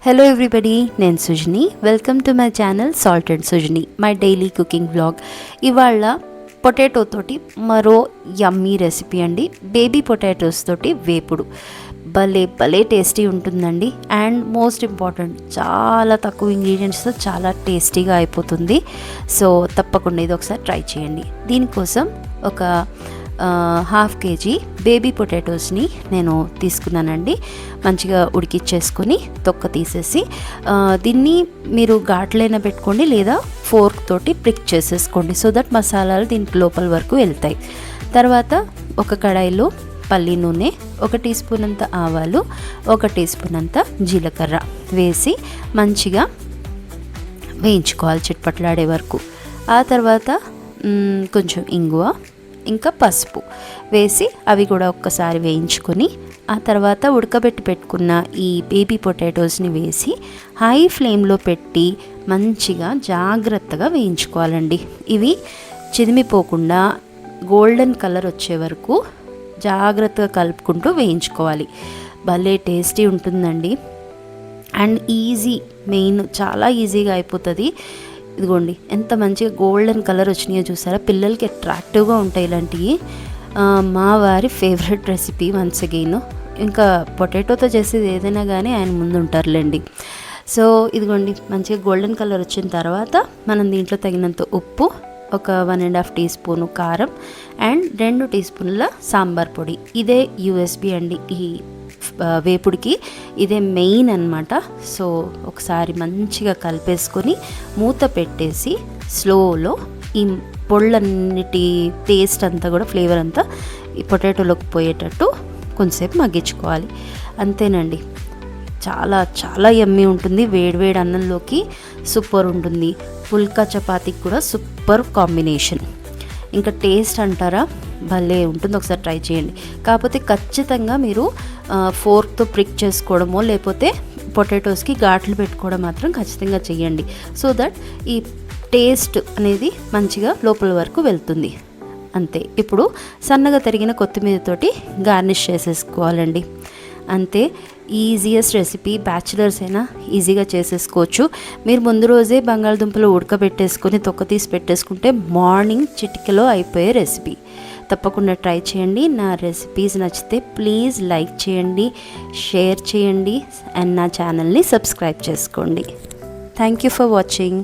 Hello everybody, నేను Sujani. Welcome to my channel salt and Sujani, my daily cooking vlog. ఇవాళ potato తోటి మరో యమ్మీ recipe అండి. బేబీ పొటాటోస్ తోటి వేపుడు భలే భలే టేస్టీ ఉంటుందండి. అండ్ మోస్ట్ ఇంపార్టెంట్, చాలా తక్కువ ఇంగ్రీడియంట్స్తో చాలా టేస్టీగా అయిపోతుంది. సో తప్పకుండా ఇది ఒకసారి ట్రై చేయండి. దీనికోసం ఒక 1/2 kg బేబీ పొటాటోస్ని నేను తీసుకున్నానండి. మంచిగా ఉడికిచ్చేసుకొని తొక్క తీసేసి దీన్ని మీరు ఘాట్లైనా పెట్టుకోండి లేదా ఫోర్క్ తోటి ప్రిక్ చేసేసుకోండి, సో దట్ మసాలాలు దీనికి లోపల వరకు వెళ్తాయి. తర్వాత ఒక కడాయిలో పల్లి నూనె, 1 టీ స్పూన్ అంత ఆవాలు, 1 టీ స్పూన్ అంత జీలకర్ర వేసి మంచిగా వేయించుకోవాలి చిట్పట్లాడే వరకు. ఆ తర్వాత కొంచెం ఇంగువ ఇంకా పసుపు వేసి అవి కూడా ఒక్కసారి వేయించుకొని ఆ తర్వాత ఉడకబెట్టి పెట్టుకున్న ఈ బేబీ పొటాటోస్ని వేసి హై ఫ్లేమ్లో పెట్టి మంచిగా జాగ్రత్తగా వేయించుకోవాలండి. ఇవి చిదిమిపోకుండా గోల్డెన్ కలర్ వచ్చే వరకు జాగ్రత్తగా కలుపుకుంటూ వేయించుకోవాలి. భలే టేస్టీ ఉంటుందండి. అండ్ ఈజీ, మెయిన్ చాలా ఈజీగా అయిపోతుంది. ఇదిగోండి ఎంత మంచిగా గోల్డెన్ కలర్ వచ్చినాయో చూసారా, పిల్లలకి అట్రాక్టివ్గా ఉంటాయి ఇలాంటివి. మా వారి ఫేవరెట్ రెసిపీ వన్స్ అగైన్. ఇంకా పొటాటోతో చేసేది ఏదైనా కానీ ఆయన ముందు ఉంటారులేండి. సో ఇదిగోండి మంచిగా గోల్డెన్ కలర్ వచ్చిన తర్వాత మనం దీంట్లో తగినంత ఉప్పు, ఒక 1.5 టీ స్పూను కారం అండ్ 2 టీ స్పూన్ల సాంబార్ పొడి. ఇదే యూఎస్బి అండి, ఈ వేపుడికి ఇదే మెయిన్ అన్నమాట. సో ఒకసారి మంచిగా కలిపేసుకొని మూత పెట్టేసి స్లోలో ఈ పొళ్ళన్నిటి టేస్ట్ అంతా కూడా, ఫ్లేవర్ అంతా ఈ పొటాటోలోకి పోయేటట్టు కొంచెంసేపు మగ్గించుకోవాలి. అంతేనండి, చాలా చాలా యమ్మీ ఉంటుంది. వేడివేడి అన్నంలోకి సూపర్ ఉంటుంది. పుల్కా చపాతీకి కూడా సూపర్ కాంబినేషన్. ఇంకా టేస్ట్ అంటారా, భలే ఉంటుంది. ఒకసారి ట్రై చేయండి. కాకపోతే ఖచ్చితంగా మీరు ఫోర్క్తో ప్రిక్ చేసుకోవడమో లేకపోతే పొటాటోస్కి ఘాట్లు పెట్టుకోవడం మాత్రం ఖచ్చితంగా చేయండి, సో దట్ ఈ టేస్ట్ అనేది మంచిగా లోపల వరకు వెళ్తుంది. అంతే. ఇప్పుడు సన్నగా తరిగిన కొత్తిమీరతోటి గార్నిష్ చేసేసుకోవాలండి. అంతే, ఈజియెస్ట్ రెసిపీ. బ్యాచిలర్స్ అయినా ఈజీగా చేసేసుకోవచ్చు. మీరు ముందు రోజే బంగాళదుంపలు ఉడకబెట్టేసుకొని తొక్క తీసి పెట్టేసుకుంటే మార్నింగ్ చిటికెలో అయిపోయే రెసిపీ. తప్పకుండా ట్రై చేయండి. నా రెసిపీస్ నచ్చితే ప్లీజ్ లైక్ చేయండి, షేర్ చేయండి అండ్ నా ఛానల్ని సబ్స్క్రైబ్ చేసుకోండి. Thank you for watching.